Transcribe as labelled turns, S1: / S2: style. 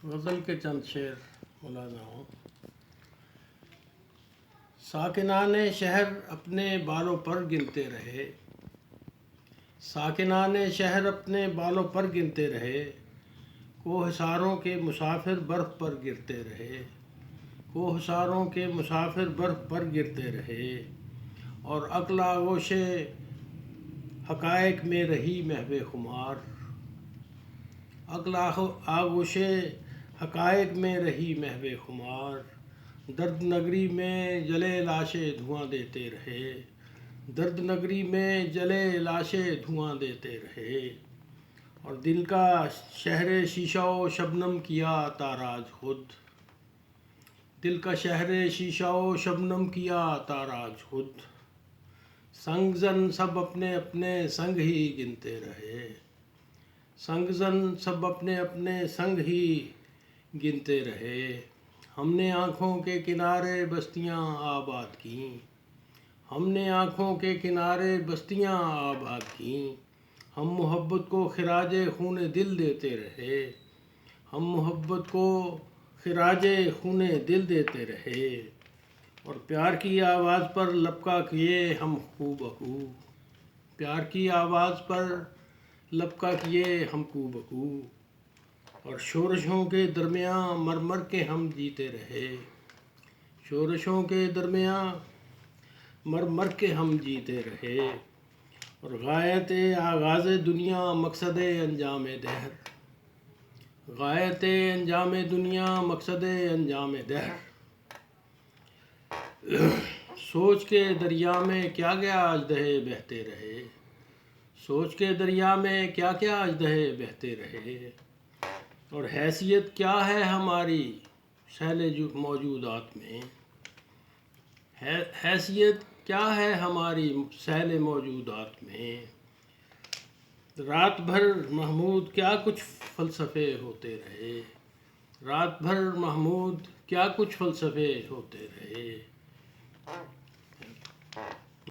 S1: غزل کے چند شعر مولانا ہوں۔ ساکنان شہر اپنے بالوں پر گنتے رہے، ساکنان شہر اپنے بالوں پر گنتے رہے، کوہساروں کے مسافر برف پر گرتے رہے، کوہساروں کے مسافر برف پر گرتے رہے، اور عقل آغوش حقائق میں رہی محو خمار، عقل آغوش حقائق میں رہی محو خمار، درد نگری میں جلے لاشیں دھواں دیتے رہے، درد نگری میں جلے لاشیں دھواں دیتے رہے، اور دل کا شہر شیشہ و شبنم کیا تاراج خود، دل کا شہر شیشہ و شبنم کیا تاراج خود، سنگ زن سب اپنے اپنے سنگ ہی گنتے رہے، سنگ زن سب اپنے اپنے سنگ ہی گنتے رہے، ہم نے آنکھوں کے کنارے بستیاں آباد کیں، ہم نے آنکھوں کے کنارے بستیاں آباد کیں، ہم محبت کو خراج خون دل دیتے رہے، ہم محبت کو خراج خون دل دیتے رہے، اور پیار کی آواز پر لبکا کیے ہم کو بکو، پیار کی آواز پر لبکا کیے ہم کو بکو، اور شورشوں کے درمیان مر مر کے ہم جیتے رہے، شورشوں کے درمیان مر مر کے ہم جیتے رہے، اور غایت آغاز دنیا مقصد انجام دہر، غایت انجام دنیا مقصد انجام دہر، سوچ کے دریا میں کیا کیا اژدہے بہتے رہے، سوچ کے دریا میں کیا کیا اژدہے بہتے رہے، اور حیثیت کیا ہے ہماری سیل موجودات میں، حیثیت کیا ہے ہماری سیل موجودات میں، رات بھر محمود کیا کچھ فلسفے ہوتے رہے، رات بھر محمود کیا کچھ فلسفے ہوتے رہے،